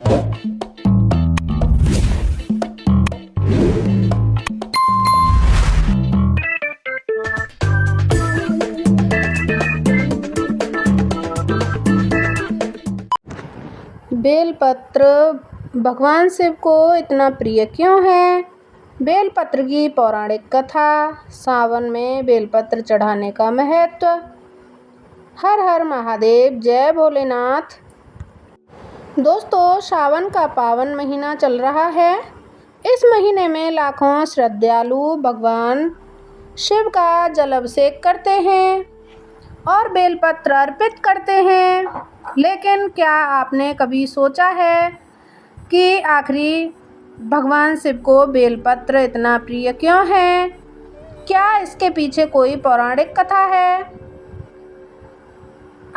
बेलपत्र भगवान शिव को इतना प्रिय क्यों है? बेलपत्र की पौराणिक कथा। सावन में बेलपत्र चढ़ाने का महत्व। हर हर महादेव, जय भोलेनाथ। दोस्तों, सावन का पावन महीना चल रहा है। इस महीने में लाखों श्रद्धालु भगवान शिव का जल अभिषेक करते हैं और बेलपत्र अर्पित करते हैं। लेकिन क्या आपने कभी सोचा है कि आखिर भगवान शिव को बेलपत्र इतना प्रिय क्यों है? क्या इसके पीछे कोई पौराणिक कथा है?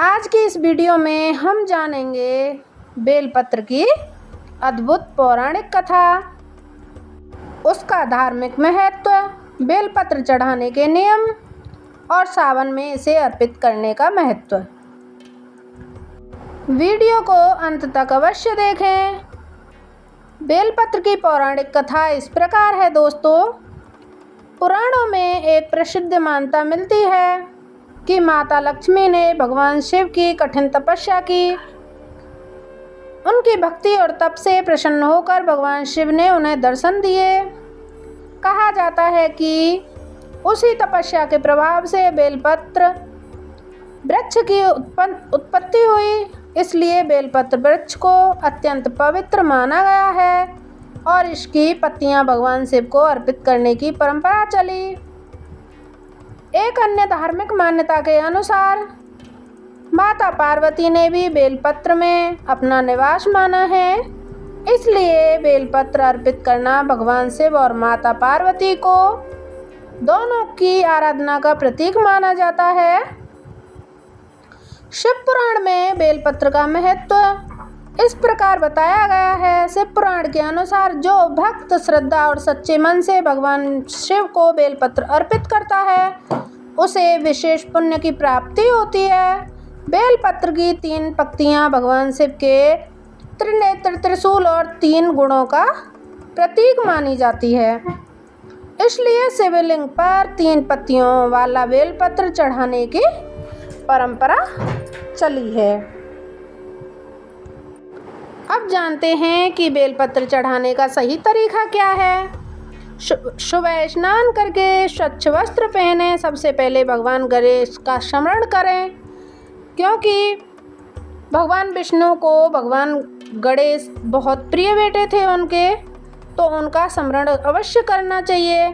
आज की इस वीडियो में हम जानेंगे बेलपत्र की अद्भुत पौराणिक कथा, उसका धार्मिक महत्व, बेलपत्र चढ़ाने के नियम और सावन में इसे अर्पित करने का महत्व। वीडियो को अंत तक अवश्य देखें। बेलपत्र की पौराणिक कथा इस प्रकार है दोस्तों। पुराणों में एक प्रसिद्ध मान्यता मिलती है कि माता लक्ष्मी ने भगवान शिव की कठिन तपस्या की। उनकी भक्ति और तप से प्रसन्न होकर भगवान शिव ने उन्हें दर्शन दिए। कहा जाता है कि उसी तपस्या के प्रभाव से बेलपत्र वृक्ष की उत्पत्ति हुई। इसलिए बेलपत्र वृक्ष को अत्यंत पवित्र माना गया है और इसकी पत्तियां भगवान शिव को अर्पित करने की परंपरा चली। एक अन्य धार्मिक मान्यता के अनुसार माता पार्वती ने भी बेलपत्र में अपना निवास माना है। इसलिए बेलपत्र अर्पित करना भगवान शिव और माता पार्वती को दोनों की आराधना का प्रतीक माना जाता है। शिव पुराण में बेलपत्र का महत्व इस प्रकार बताया गया है। शिव पुराण के अनुसार जो भक्त श्रद्धा और सच्चे मन से भगवान शिव को बेलपत्र अर्पित करता है उसे विशेष पुण्य की प्राप्ति होती है। बेलपत्र की 3 पत्तियां भगवान शिव के त्रिनेत्र, त्रिशूल और 3 गुणों का प्रतीक मानी जाती है। इसलिए शिवलिंग पर 3 पत्तियों वाला बेलपत्र चढ़ाने की परंपरा चली है। अब जानते हैं कि बेलपत्र चढ़ाने का सही तरीका क्या है। सुबह स्नान करके स्वच्छ वस्त्र पहने। सबसे पहले भगवान गणेश का स्मरण करें, क्योंकि भगवान विष्णु को भगवान गणेश बहुत प्रिय बेटे थे उनके, तो उनका स्मरण अवश्य करना चाहिए।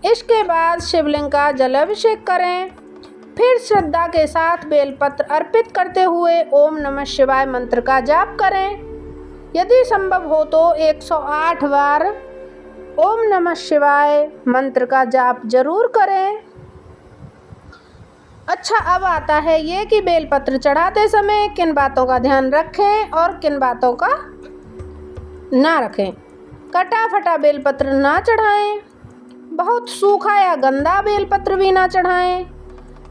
इसके बाद शिवलिंग का जल अभिषेक करें। फिर श्रद्धा के साथ बेलपत्र अर्पित करते हुए ओम नमः शिवाय मंत्र का जाप करें। यदि संभव हो तो 108 बार ओम नमः शिवाय मंत्र का जाप जरूर करें। अच्छा, अब आता है ये कि बेलपत्र चढ़ाते समय किन बातों का ध्यान रखें और किन बातों का ना रखें। कटा फटा बेलपत्र ना चढ़ाएं। बहुत सूखा या गंदा बेलपत्र भी ना चढ़ाएं।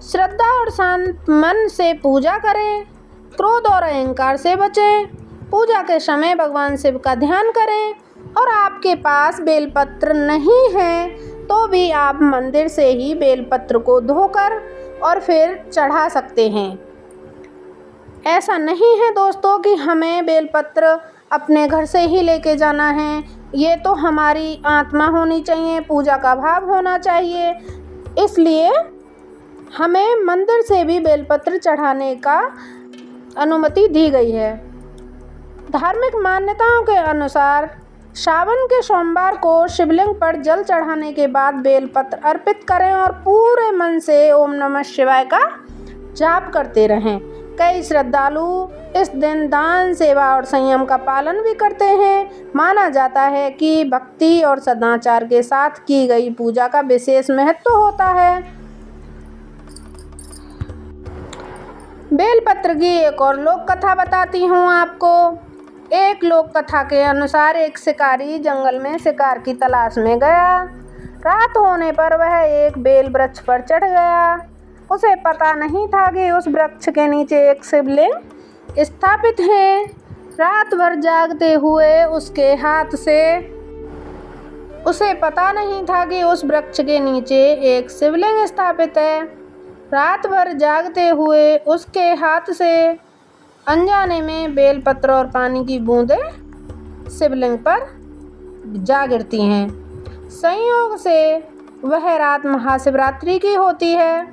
श्रद्धा और शांत मन से पूजा करें। क्रोध और अहंकार से बचें। पूजा के समय भगवान शिव का ध्यान करें। और आपके पास बेलपत्र नहीं है तो भी आप मंदिर से ही बेलपत्र को धोकर और फिर चढ़ा सकते हैं। ऐसा नहीं है दोस्तों कि हमें बेलपत्र अपने घर से ही लेके जाना है। ये तो हमारी आत्मा होनी चाहिए, पूजा का भाव होना चाहिए। इसलिए हमें मंदिर से भी बेलपत्र चढ़ाने का अनुमति दी गई है। धार्मिक मान्यताओं के अनुसार सावन के सोमवार को शिवलिंग पर जल चढ़ाने के बाद बेलपत्र अर्पित करें और पूरे मन से ओम नमः शिवाय का जाप करते रहें। कई श्रद्धालु इस दिन दान, सेवा और संयम का पालन भी करते हैं। माना जाता है कि भक्ति और सदाचार के साथ की गई पूजा का विशेष महत्व होता है। बेलपत्र की एक और लोक कथा बताती हूँ आपको। एक लोक कथा के अनुसार एक शिकारी जंगल में शिकार की तलाश में गया। रात होने पर वह एक बेल वृक्ष पर चढ़ गया। उसे पता नहीं था कि उस वृक्ष के नीचे एक शिवलिंग स्थापित है। रात भर जागते हुए उसके हाथ से उसे पता नहीं था कि उस वृक्ष के नीचे एक शिवलिंग स्थापित है। रात भर जागते हुए उसके हाथ से अनजाने में बेलपत्र और पानी की बूंदें शिवलिंग पर जा गिरती हैं। संयोग से वह रात महाशिवरात्रि की होती है।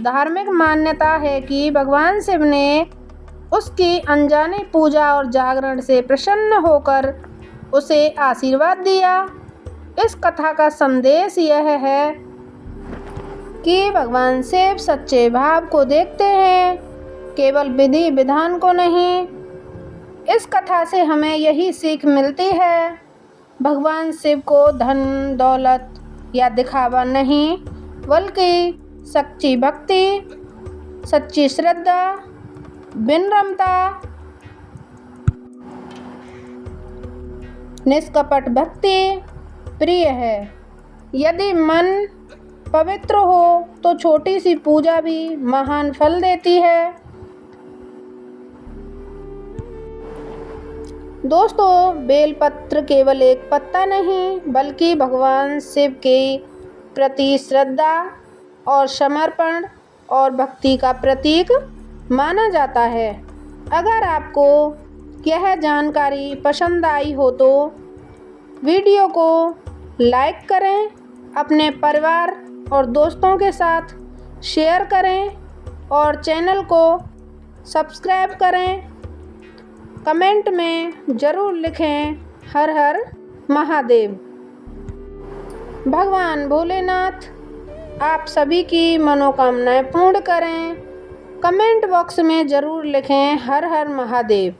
धार्मिक मान्यता है कि भगवान शिव ने उसकी अनजाने पूजा और जागरण से प्रसन्न होकर उसे आशीर्वाद दिया। इस कथा का संदेश यह है कि भगवान शिव सच्चे भाव को देखते हैं, केवल विधि विधान को नहीं। इस कथा से हमें यही सीख मिलती है, भगवान शिव को धन दौलत या दिखावा नहीं, बल्कि सच्ची भक्ति, सच्ची श्रद्धा, विनम्रता, निष्कपट भक्ति प्रिय है। यदि मन पवित्र हो तो छोटी सी पूजा भी महान फल देती है। दोस्तों, बेलपत्र केवल एक पत्ता नहीं, बल्कि भगवान शिव के प्रति श्रद्धा और समर्पण और भक्ति का प्रतीक माना जाता है। अगर आपको यह जानकारी पसंद आई हो तो वीडियो को लाइक करें, अपने परिवार और दोस्तों के साथ शेयर करें और चैनल को सब्सक्राइब करें। कमेंट में ज़रूर लिखें हर हर महादेव। भगवान भोलेनाथ आप सभी की मनोकामनाएं पूर्ण करें। कमेंट बॉक्स में ज़रूर लिखें हर हर महादेव।